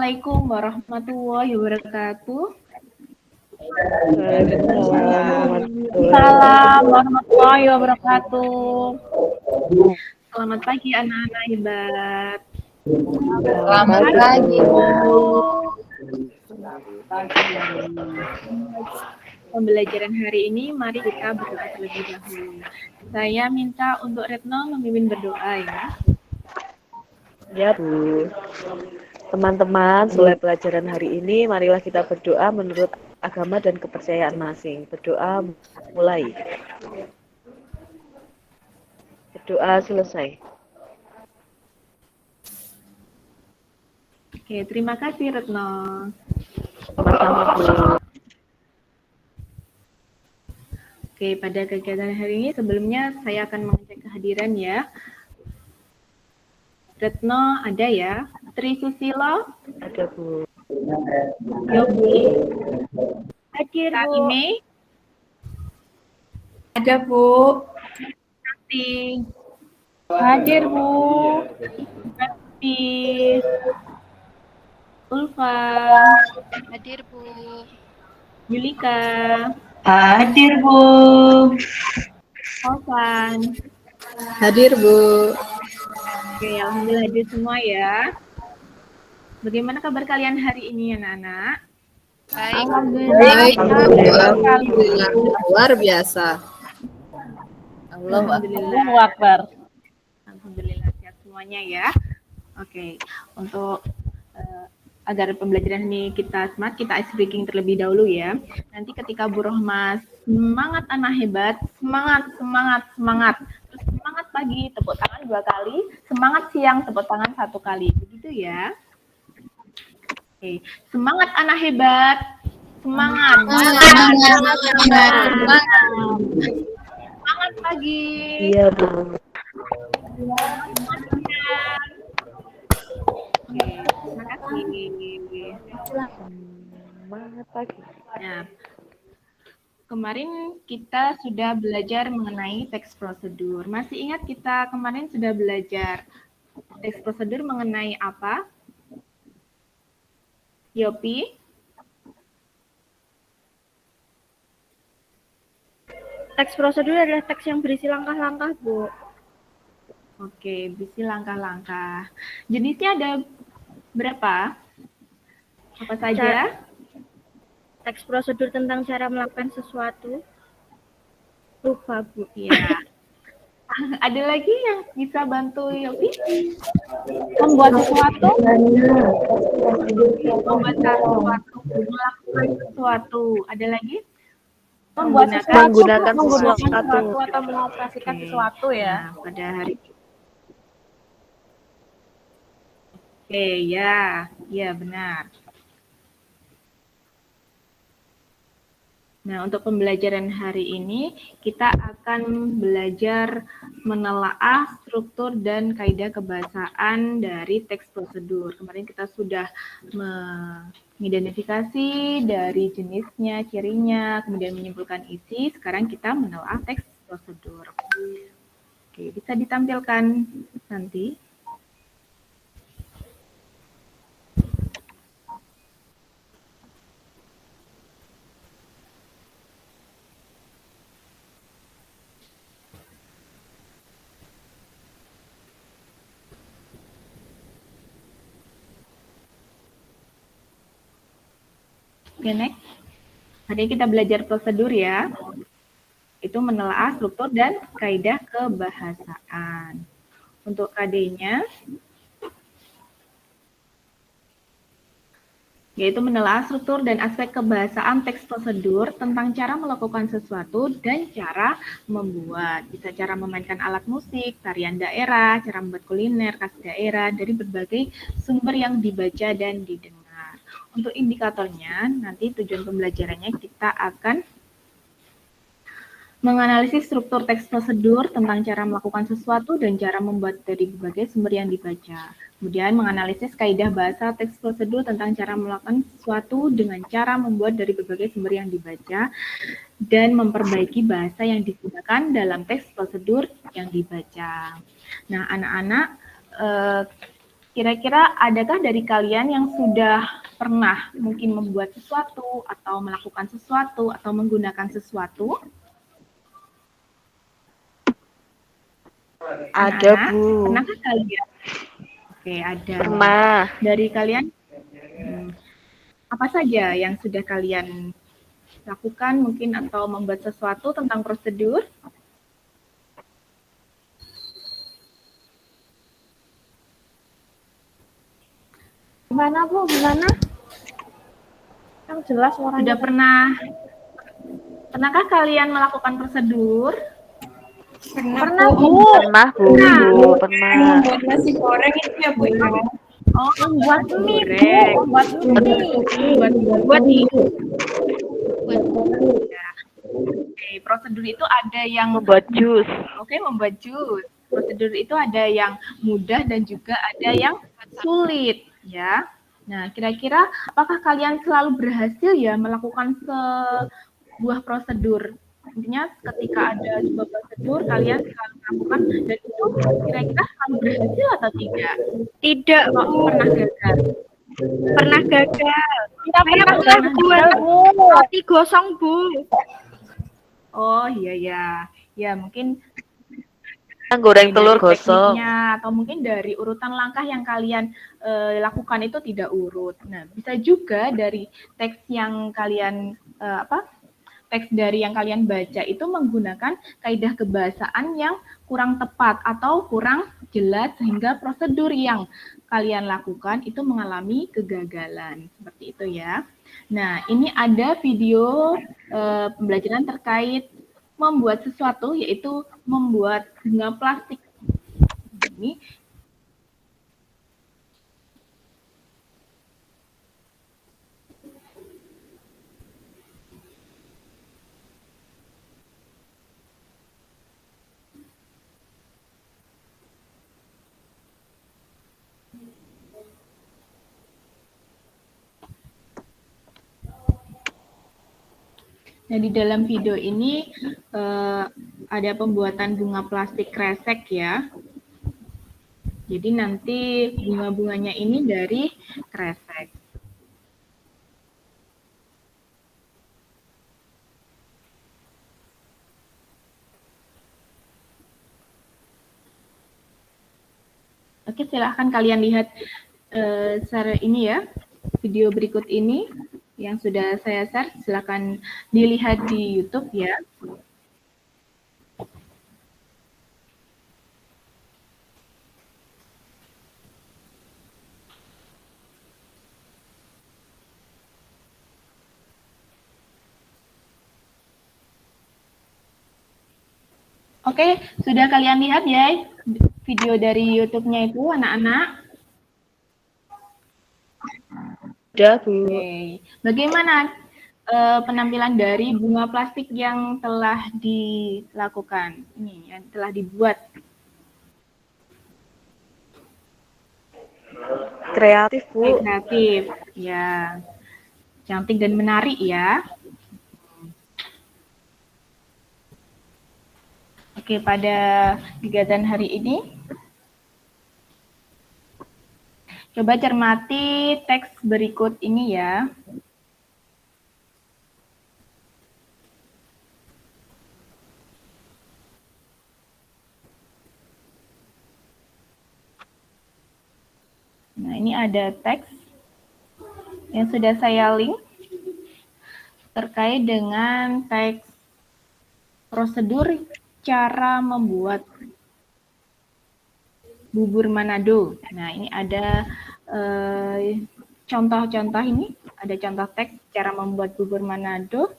Assalamualaikum warahmatullahi wabarakatuh. Waalaikumsalam warahmatullahi wabarakatuh. Selamat pagi anak-anak hebat. Selamat pagi, Bu. Pembelajaran hari ini mari kita berdoa terlebih dahulu. Saya minta untuk Retno memimpin berdoa ya. Ya, Bu. Teman-teman, mulai pelajaran hari ini, marilah kita berdoa menurut agama dan kepercayaan masing. Berdoa mulai. Berdoa selesai. Oke, terima kasih Retno. Sama-sama, Bu. Oke, pada kegiatan hari ini sebelumnya saya akan mengecek kehadiran ya. Retno ada ya? Trisusilo? Ada, Bu. Yogi? Hadir, Bu. Taime? Ada, Bu. Nanti. Hadir, Bu. Hafiz. Ulfa. Hadir, Bu. Yulika. Hadir, Bu. Alvan. Hadir, Bu. Oke, alhamdulillah hadir semua ya. Bagaimana kabar kalian hari ini anak-anak? Baik. Alhamdulillah. Luar biasa. Alhamdulillah. Akbar. Alhamdulillah sehat semuanya ya. Oke, untuk agar pembelajaran ini kita smart, kita ice breaking terlebih dahulu ya. Nanti ketika Bu Rohma semangat anak hebat, semangat. Terus semangat pagi, tepuk tangan 2 kali, semangat siang, tepuk tangan 1 kali. Begitu ya. Oke, semangat anak hebat, semangat pagi. Iya, Bu. Oke, terima kasih. Semangat pagi. Nah, kemarin kita sudah belajar mengenai teks prosedur. Masih ingat kita kemarin sudah belajar teks prosedur mengenai apa? Yopi? Teks prosedur adalah teks yang berisi langkah-langkah, Bu. Oke, berisi langkah-langkah. Jenisnya ada berapa? Apa saja? Teks prosedur tentang cara melakukan sesuatu. Lupa, Bu. Ya. Ada lagi yang bisa bantu Yopi? Membuat sesuatu? Melakukan sesuatu. Ada lagi? Menggunakan sesuatu atau mengoperasikan sesuatu ya. Nah, pada hari Oke, ya benar. Nah, untuk pembelajaran hari ini kita akan belajar menelaah struktur dan kaidah kebahasaan dari teks prosedur. Kemarin kita sudah mengidentifikasi dari jenisnya, cirinya, kemudian menyimpulkan isi. Sekarang kita menelaah teks prosedur. Oke, bisa ditampilkan nanti. Oke, next. Hari ini kita belajar prosedur ya. Itu menelaah struktur dan kaidah kebahasaan. Untuk KD-nya, yaitu menelaah struktur dan aspek kebahasaan teks prosedur tentang cara melakukan sesuatu dan cara membuat. Bisa cara memainkan alat musik, tarian daerah, cara membuat kuliner khas daerah dari berbagai sumber yang dibaca dan didengar. Untuk indikatornya, nanti tujuan pembelajarannya kita akan menganalisis struktur teks prosedur tentang cara melakukan sesuatu dan cara membuat dari berbagai sumber yang dibaca. Kemudian menganalisis kaidah bahasa teks prosedur tentang cara melakukan sesuatu dengan cara membuat dari berbagai sumber yang dibaca dan memperbaiki bahasa yang digunakan dalam teks prosedur yang dibaca. Nah, anak-anak, Kira-kira adakah dari kalian yang sudah pernah mungkin membuat sesuatu atau melakukan sesuatu atau menggunakan sesuatu? Ada, Anak-anak, Bu. pernahkah kalian? Oke, ada. Pernah. Dari kalian, apa saja yang sudah kalian lakukan mungkin atau membuat sesuatu tentang prosedur? Gimana Bu? Gimana? Yang jelas suaranya. Sudah pernahkah kalian melakukan prosedur? Pernah Bu. Pernah, Bu. Pernah. Membuat nasi goreng itu ya Bu ya. Oh, Membuat mie Bu. goreng. Membuat mie. Buat nih. Oke, prosedur itu ada yang Membuat jus. Oke, membuat jus. Prosedur itu ada yang mudah dan juga ada yang sulit, ya. Nah, kira-kira apakah kalian selalu berhasil ya melakukan sebuah prosedur? Intinya ketika ada sebuah prosedur, kalian selalu melakukan dan itu kira-kira selalu berhasil atau tidak? Tidak Atau Bu. pernah gagal? Pernah gagal. Kita pernah Pernah buat roti gosong Bu. Oh, iya ya. Ya, mungkin Goreng telur dari gosong. tekniknya atau mungkin dari urutan langkah yang kalian lakukan itu tidak urut. Nah, bisa juga dari teks yang kalian teks dari yang kalian baca itu menggunakan kaidah kebahasaan yang kurang tepat atau kurang jelas sehingga prosedur yang kalian lakukan itu mengalami kegagalan. Seperti itu ya. Nah, ini ada video pembelajaran terkait membuat sesuatu, yaitu membuat bunga plastik. Ini Nah, di dalam video ini ada pembuatan bunga plastik kresek ya. Jadi nanti bunga-bunganya ini dari kresek. Oke, silahkan kalian lihat share ini ya, video berikut ini yang sudah saya share, silakan dilihat di YouTube ya. Oke, sudah kalian lihat ya video dari YouTube-nya itu, anak-anak? Udah, Bu. Oke. Bagaimana penampilan dari bunga plastik yang telah dilakukan? Ini yang telah dibuat. Kreatif, Bu. Kreatif. Ya. Cantik dan menarik ya. Oke, pada kegiatan hari ini coba cermati teks berikut ini ya. Nah, ini ada teks yang sudah saya link terkait dengan teks prosedur cara membuat bubur Manado. Nah, ini ada contoh-contoh ini, ada contoh teks cara membuat bubur Manado.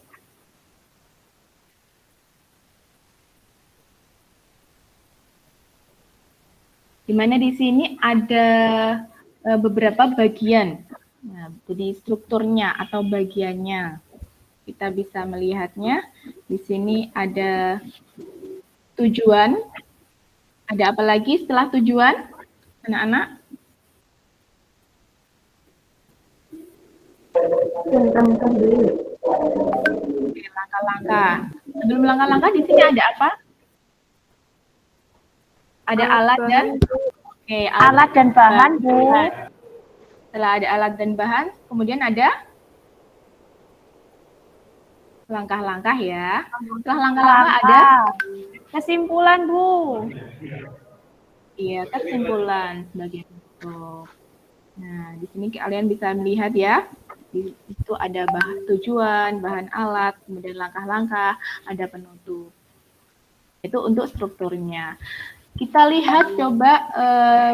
Di mana di sini ada beberapa bagian. Nah, jadi strukturnya atau bagiannya. Kita bisa melihatnya. Di sini ada tujuan. Ada apa lagi setelah tujuan, anak-anak? Oke, langkah-langkah. Sebelum langkah-langkah di sini ada apa? Ada alat dan Oke, Alat dan bahan, Bu. Setelah ada alat dan bahan, kemudian ada langkah-langkah ya. Setelah langkah-langkah ada Kesimpulan, Bu. iya kesimpulan sebagai bentuk. Nah, di sini kalian bisa melihat ya. Di situ ada bahan tujuan, bahan alat, kemudian langkah-langkah, ada penutup. Itu untuk strukturnya. Kita lihat coba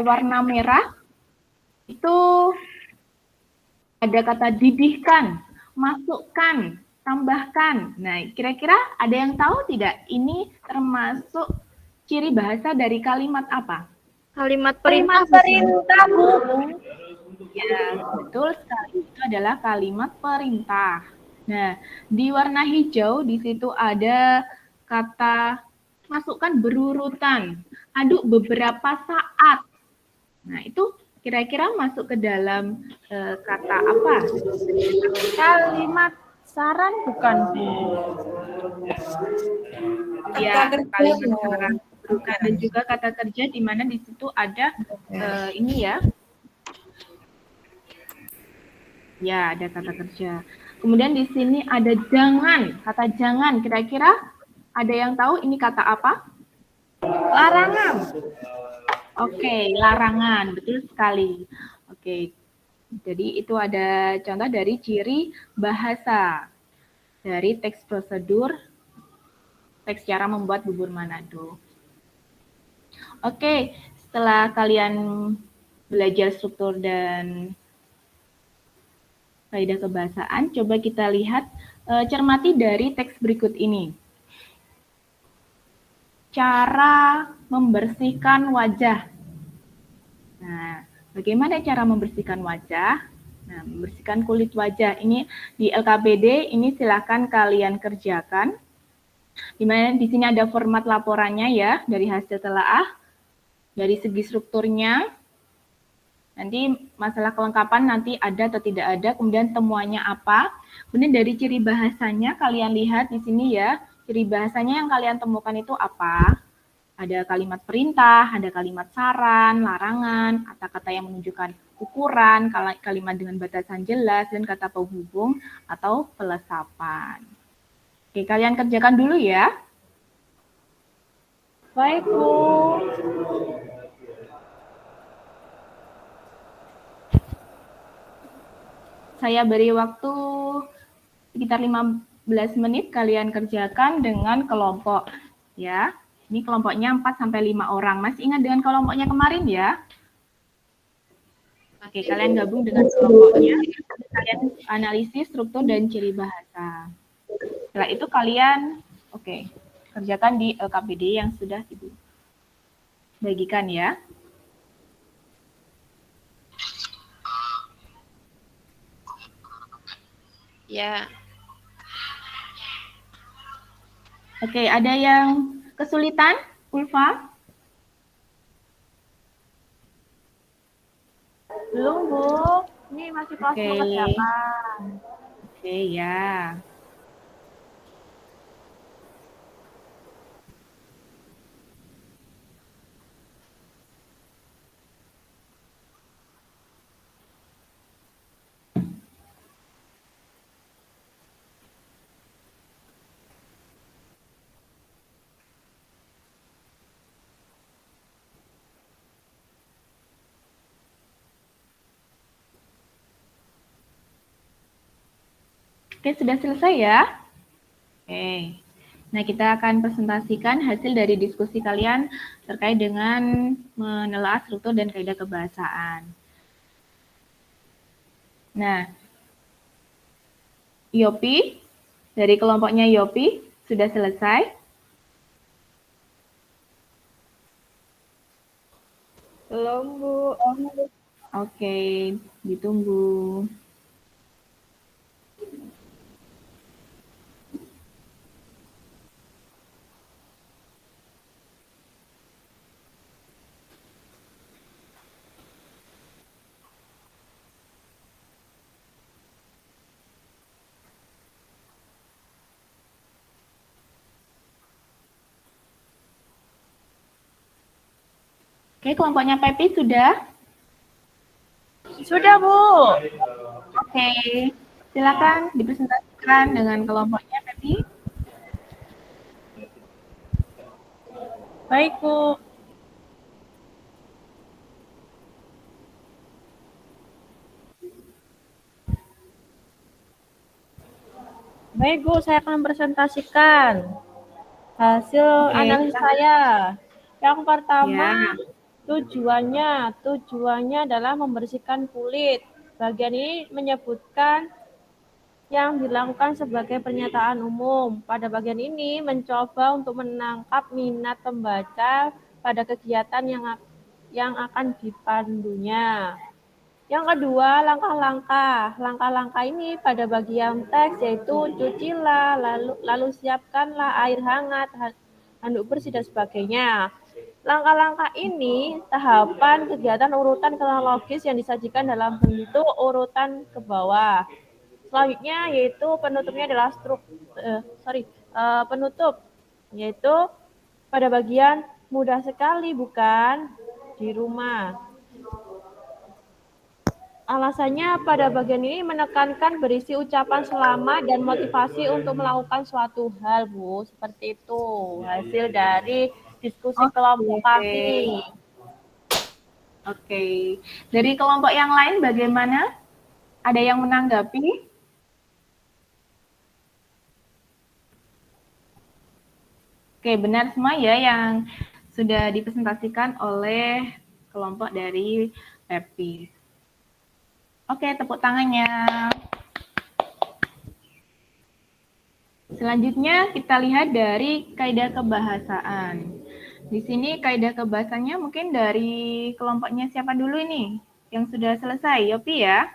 warna merah. Itu ada kata didihkan, masukkan, tambahkan. Nah, kira-kira ada yang tahu tidak? Ini termasuk ciri bahasa dari kalimat apa? Kalimat perintah, Bu. Ya, betul sekali. Itu adalah kalimat perintah. Nah, di warna hijau di situ ada kata masukkan berurutan, aduk beberapa saat. Nah, itu kira-kira masuk ke dalam kata apa? Kalimat saran bukan, Bu. Ya, Kata kerja kalimat loh. saran. Bukan. Dan juga kata kerja di mana di situ ada ini ya. Ya, ada kata kerja. Kemudian di sini ada jangan, kata jangan. Kira-kira ada yang tahu ini kata apa? Larangan. Oke, larangan. Betul sekali. Oke, jadi itu ada contoh dari ciri bahasa dari teks prosedur, teks cara membuat bubur Manado. Oke, setelah kalian belajar struktur dan kaidah kebahasaan, coba kita lihat cermati dari teks berikut ini. Cara membersihkan wajah. Nah, bagaimana cara membersihkan wajah? Nah, membersihkan kulit wajah ini di LKPD ini silakan kalian kerjakan. Di mana di sini ada format laporannya ya dari hasil telaah, dari segi strukturnya. Nanti masalah kelengkapan nanti ada atau tidak ada, kemudian temuannya apa. Kemudian dari ciri bahasanya kalian lihat di sini ya, ciri bahasanya yang kalian temukan itu apa? Ada kalimat perintah, ada kalimat saran, larangan, kata-kata yang menunjukkan ukuran, kalimat dengan batasan jelas, dan kata penghubung atau pelesapan. Oke, kalian kerjakan dulu ya. Baik, Bu. Saya beri waktu sekitar 15 menit kalian kerjakan dengan kelompok ya. Ini kelompoknya 4 sampai 5 orang. Masih ingat dengan kelompoknya kemarin ya? Oke, kalian gabung dengan kelompoknya. Kalian analisis struktur dan ciri bahasa. Setelah itu kalian kerjakan di LKPD yang sudah Ibu bagikan ya. Ya, Oke, ada yang kesulitan, Ulfa? Belum, Bu. Ini masih proses Oke. pengerjaan. Oke, ya. Oke, sudah selesai ya? Oke. Nah, kita akan presentasikan hasil dari diskusi kalian terkait dengan menelaah struktur dan kaidah kebahasaan. Nah, Yopi, dari kelompoknya Yopi, sudah selesai? Belum, Bu. Oke, ditunggu. Oke, kelompoknya Pepi sudah? Sudah, Bu. Oke, silakan dipresentasikan dengan kelompoknya Pepi. Baik, Bu. Baik, Bu, saya akan presentasikan hasil analisis saya. Yang pertama, tujuannya adalah membersihkan kulit. Bagian ini menyebutkan yang dilakukan sebagai pernyataan umum. Pada bagian ini mencoba untuk menangkap minat pembaca pada kegiatan yang akan dipandunya. Yang kedua, langkah-langkah. Langkah-langkah ini pada bagian teks yaitu cucilah, lalu siapkanlah air hangat, handuk bersih dan sebagainya. Langkah-langkah ini tahapan kegiatan urutan kronologis yang disajikan dalam bentuk urutan ke bawah. Selanjutnya yaitu penutupnya adalah penutup, yaitu pada bagian mudah sekali bukan di rumah. Alasannya pada bagian ini menekankan berisi ucapan selamat dan motivasi untuk melakukan suatu hal, Bu. Seperti itu hasil dari diskusi kelompok kami. Oke, dari kelompok yang lain bagaimana? Ada yang menanggapi? Oke, benar semua ya yang sudah dipresentasikan oleh kelompok dari Pepi. Oke, tepuk tangannya. Selanjutnya kita lihat dari kaidah kebahasaan. Di sini kaidah kebahasaannya mungkin dari kelompoknya siapa dulu ini? Yang sudah selesai, Yopi ya?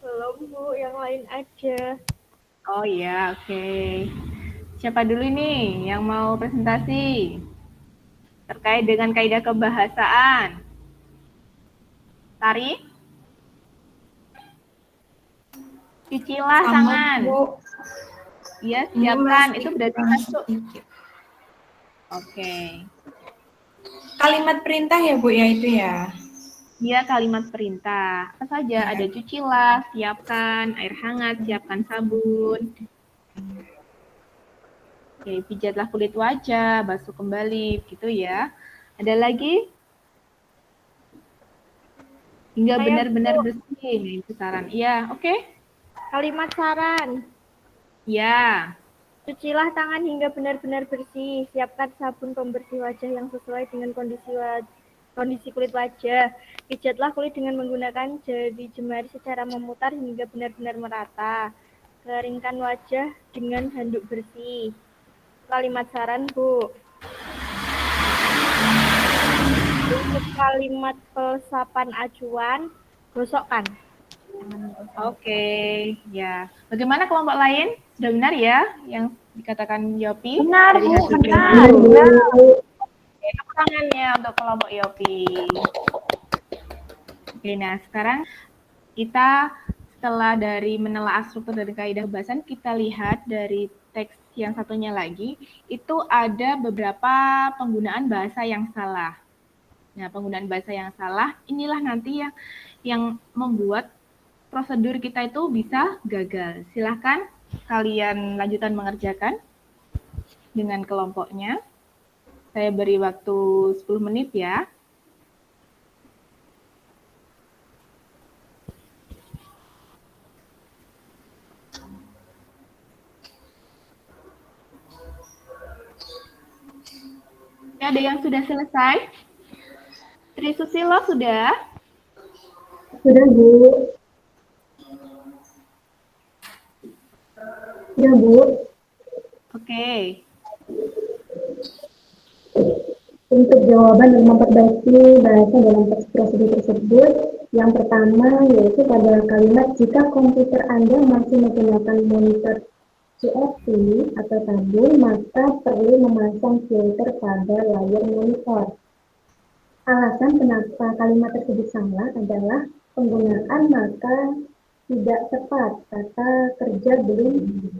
Belum, Bu, yang lain aja. Oh iya, oke. Siapa dulu nih yang mau presentasi terkait dengan kaidah kebahasaan? Tari? Cucilah tangan. Iya, siapkan. Itu berarti masuk. Oke. Kalimat perintah ya Bu ya itu ya? Iya, kalimat perintah. Apa saja? Ada cucilah, siapkan air hangat, siapkan sabun. Oke, pijatlah kulit wajah, basuh kembali, gitu ya. Ada lagi? Hingga benar-benar bersih. Nah, itu saran. Iya, oke. Kalimat saran. Ya. Cucilah tangan hingga benar-benar bersih. Siapkan sabun pembersih wajah yang sesuai dengan kondisi kulit wajah. Pijatlah kulit dengan menggunakan jari jemari secara memutar hingga benar-benar merata. Keringkan wajah dengan handuk bersih. Kalimat saran, Bu. Untuk kalimat pesapan acuan, gosokkan. Oke, ya. Bagaimana kelompok lain? Sudah benar ya yang dikatakan Yopi? Benar, dari Bu. hasil Benar. Oke, tepuk tangannya untuk kelompok Yopi. Oke, nah sekarang kita setelah dari menelaah struktur dari kaidah bahasan, kita lihat dari teks yang satunya lagi, itu ada beberapa penggunaan bahasa yang salah. Nah, penggunaan bahasa yang salah, inilah nanti yang membuat prosedur kita itu bisa gagal. Silahkan kalian lanjutkan mengerjakan dengan kelompoknya. Saya beri waktu 10 menit ya. Ada yang sudah selesai? Trisusilo sudah? Sudah, Bu. Sudah, Bu. Oke. Untuk jawaban dan memperbaiki bahasa dalam teks prosedur tersebut, yang pertama yaitu pada kalimat jika komputer Anda masih menggunakan monitor CFT atau tabung, maka perlu memasang filter pada layar monitor. Alasan kenapa kalimat tersebut salah adalah penggunaan maka tidak tepat, kata kerja belum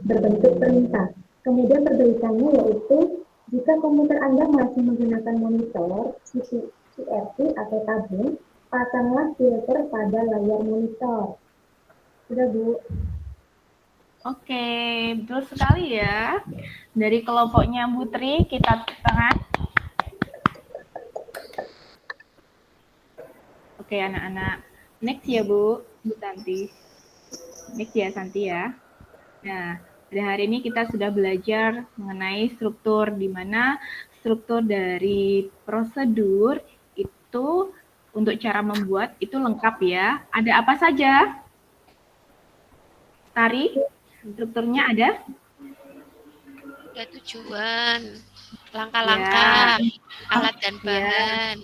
berbentuk perintah. Kemudian perbaikannya yaitu jika komputer Anda masih menggunakan monitor, CRT atau tabung, pasanglah filter pada layar monitor. Sudah, Bu. Oke, betul sekali ya. Dari kelompoknya Putri, kita tepuk tangan. Oke, anak-anak. Next ya, Bu Santi. Next ya, Santi ya. Nah, pada hari ini kita sudah belajar mengenai struktur, di mana struktur dari prosedur itu untuk cara membuat itu lengkap ya. Ada apa saja? Tari, strukturnya ada? Ada tujuan, langkah-langkah, alat dan bahan,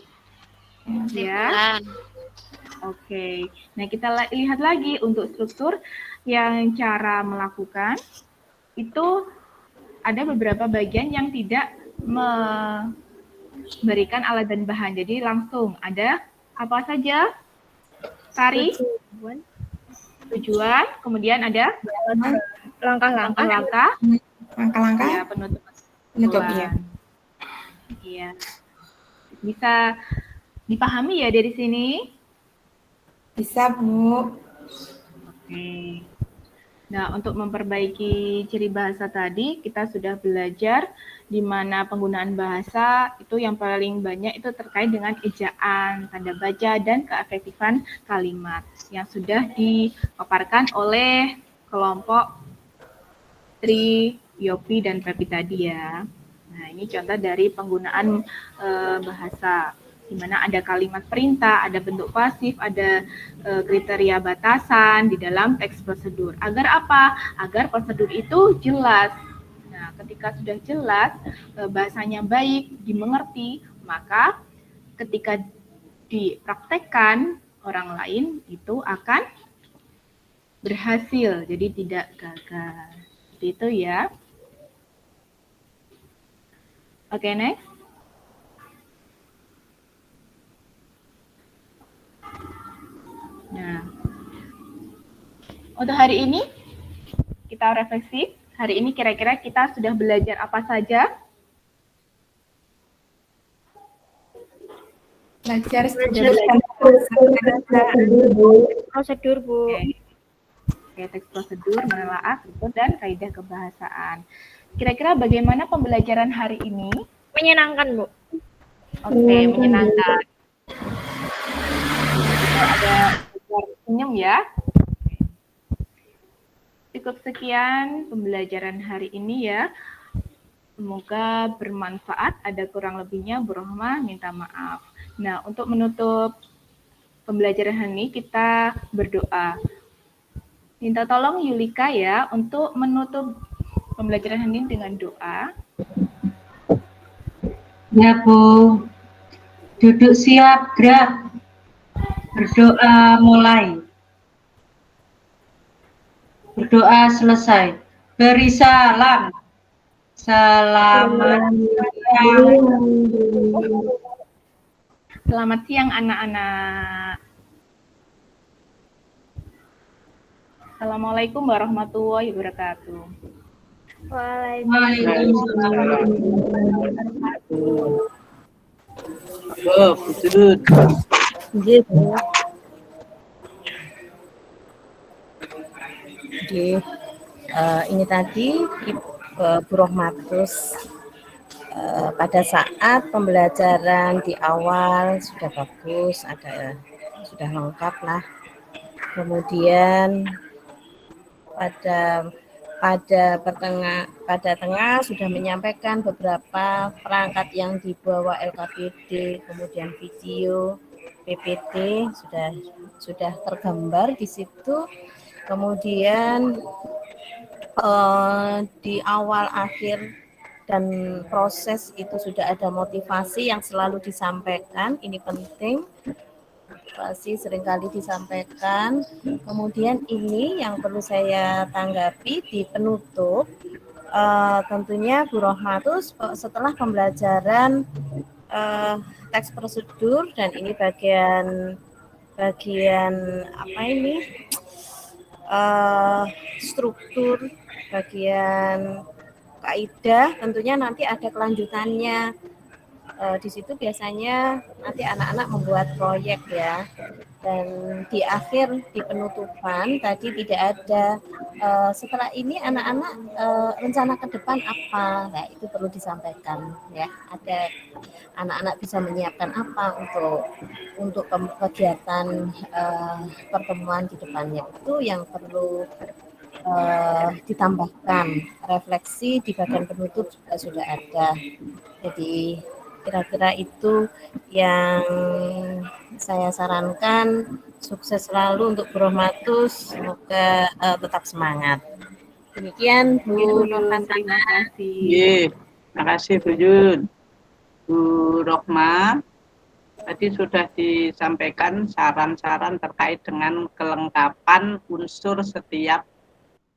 Ya. kesimpulan. Oke. Nah, kita lihat lagi untuk struktur yang cara melakukan itu ada beberapa bagian yang tidak memberikan alat dan bahan. Jadi langsung ada apa saja? Tari, tujuan, kemudian ada langkah-langkah, ya, penutup ya. Iya. Bisa dipahami ya dari sini? Bisa, Bu. Oke. Nah, untuk memperbaiki ciri bahasa tadi, kita sudah belajar di mana penggunaan bahasa itu yang paling banyak itu terkait dengan ejaan, tanda baca, dan keefektifan kalimat yang sudah dipaparkan oleh kelompok Tri, Yopi, dan Pepi tadi ya. Nah, ini contoh dari penggunaan bahasa, di mana ada kalimat perintah, ada bentuk pasif, ada kriteria batasan di dalam teks prosedur. Agar apa? Agar prosedur itu jelas. Nah, ketika sudah jelas, bahasanya baik, dimengerti, maka ketika dipraktekkan orang lain itu akan berhasil, jadi tidak gagal. Seperti itu ya. Oke, next. Nah, untuk hari ini kita refleksi. Hari ini kira-kira kita sudah belajar apa saja? Belajar Prosedur, Bu. Oke, teks prosedur, menelaah, struktur, dan kaidah kebahasaan. Kira-kira bagaimana pembelajaran hari ini? Menyenangkan, Bu. Oke, menyenangkan. Ada senyum ya. Cukup sekian pembelajaran hari ini ya. Semoga bermanfaat. Ada kurang lebihnya, Bu Rohmah minta maaf. Nah, untuk menutup pembelajaran hari ini kita berdoa. Minta tolong Yulika ya untuk menutup pembelajaran hari ini dengan doa. Ya, Bu. Duduk siap, gerak. Berdoa mulai. Berdoa selesai. Beri salam. Selamat siang. Selamat siang anak-anak. Assalamualaikum warahmatullahi wabarakatuh. Waalaikumsalam. Jadi ini tadi Bu Rohmatus pada saat pembelajaran di awal sudah bagus, sudah lengkap lah. Kemudian pada tengah sudah menyampaikan beberapa perangkat yang dibawa LKPD, kemudian video, PPT sudah tergambar di situ. Kemudian di awal akhir dan proses itu sudah ada motivasi yang selalu disampaikan, ini penting. motivasi seringkali disampaikan. Kemudian ini yang perlu saya tanggapi di penutup, tentunya Bu Rohma itu setelah pembelajaran teks prosedur dan ini bagian apa ini struktur, bagian kaidah, tentunya nanti ada kelanjutannya. Di situ biasanya nanti anak-anak membuat proyek ya, dan di akhir di penutupan tadi tidak ada setelah ini anak-anak rencana ke depan apa, nah itu perlu disampaikan ya, ada anak-anak bisa menyiapkan apa untuk kegiatan pertemuan di depannya, itu yang perlu ditambahkan. Refleksi di bagian penutup juga sudah ada. Jadi kira-kira itu yang saya sarankan. Sukses selalu untuk Bu Rohmatus, semoga tetap semangat. Demikian Bu Rohmatus. Terima kasih. Terima kasih Bu Yun. Bu Rohma, tadi sudah disampaikan saran-saran terkait dengan kelengkapan unsur setiap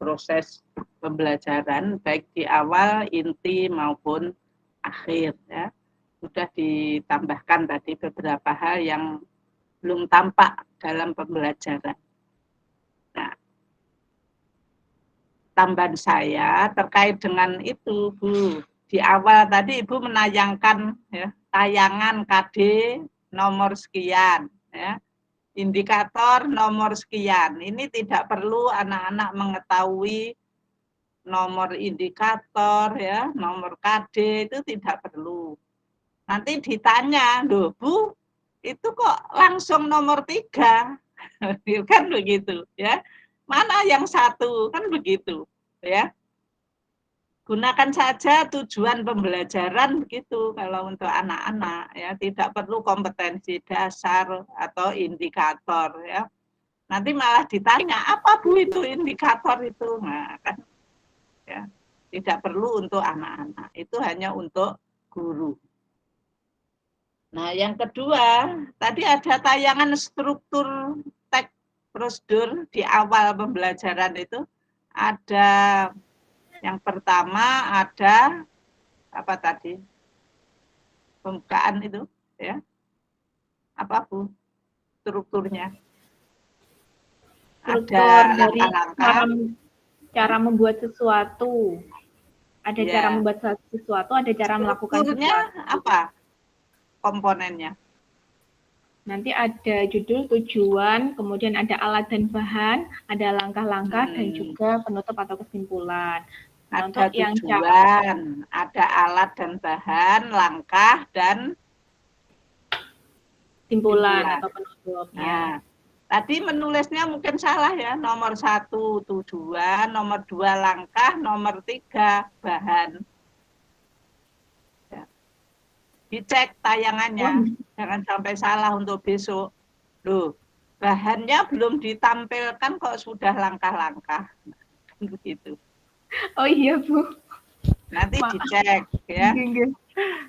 proses pembelajaran, baik di awal, inti maupun akhir ya. Sudah ditambahkan tadi beberapa hal yang belum tampak dalam pembelajaran. Nah, tambahan saya terkait dengan itu, Bu. Di awal tadi Ibu menayangkan ya, tayangan KD nomor sekian ya. Indikator nomor sekian. Ini tidak perlu anak-anak mengetahui nomor indikator ya, nomor KD itu tidak perlu. Nanti ditanya, loh Bu, itu kok langsung nomor 3, kan begitu ya. Mana yang satu, kan begitu ya. Gunakan saja tujuan pembelajaran begitu kalau untuk anak-anak ya, tidak perlu kompetensi dasar atau indikator ya. Nanti malah ditanya, apa Bu itu indikator itu? Nah, kan ya, tidak perlu untuk anak-anak, itu hanya untuk guru. Nah, yang kedua, tadi ada tayangan struktur teks prosedur di awal pembelajaran itu. Ada yang pertama ada apa tadi? Pembukaan itu, ya. Apa Bu? Strukturnya. Ada dari langkah-langkah. Cara membuat sesuatu. Ada Ya. cara membuat sesuatu, ada cara melakukan Strukturnya sesuatu. apa? Komponennya. Nanti ada judul, tujuan, kemudian ada alat dan bahan, ada langkah-langkah, dan juga penutup atau kesimpulan. Nah, Ada untuk yang tujuan, ada alat dan bahan, langkah, dan kesimpulan atau penutup. Nah, tadi menulisnya mungkin salah ya, nomor 1 tujuan, nomor 2 langkah, nomor 3 bahan. Dicek tayangannya, jangan sampai salah untuk besok. Loh, bahannya belum ditampilkan kok sudah langkah-langkah. Begitu. Oh iya Bu. Nanti dicek ya.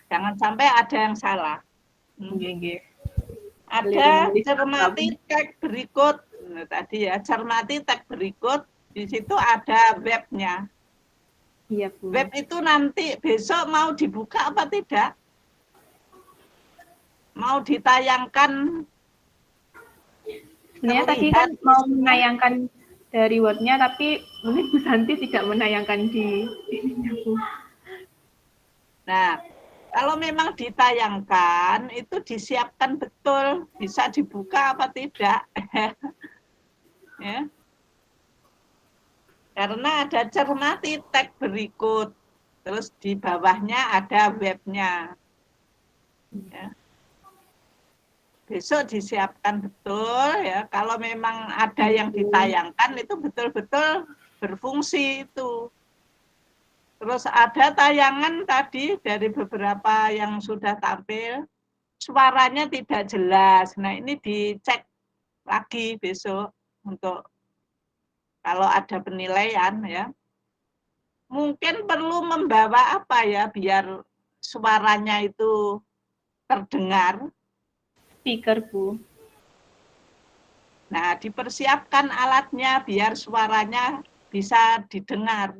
Jangan sampai ada yang salah. Ada cermati teks berikut. Nah, tadi ya, cermati teks berikut. Di situ ada webnya. Iya Bu. Web itu nanti besok mau dibuka apa tidak? Mau ditayangkan? Sebenarnya tadi kan mau menayangkan dari Word-nya, tapi mungkin Bu Santi tidak menayangkan di ininya Bu. Nah, kalau memang ditayangkan, itu disiapkan betul, bisa dibuka apa tidak. Ya. Karena ada cermati teks berikut, terus di bawahnya ada webnya. Ya. Besok disiapkan betul ya, kalau memang ada yang ditayangkan itu betul-betul berfungsi itu. Terus ada tayangan tadi dari beberapa yang sudah tampil, suaranya tidak jelas. Nah, ini dicek lagi besok untuk kalau ada penilaian ya. Mungkin perlu membawa apa ya biar suaranya itu terdengar. Speaker Bu. Nah, dipersiapkan alatnya biar suaranya bisa didengar.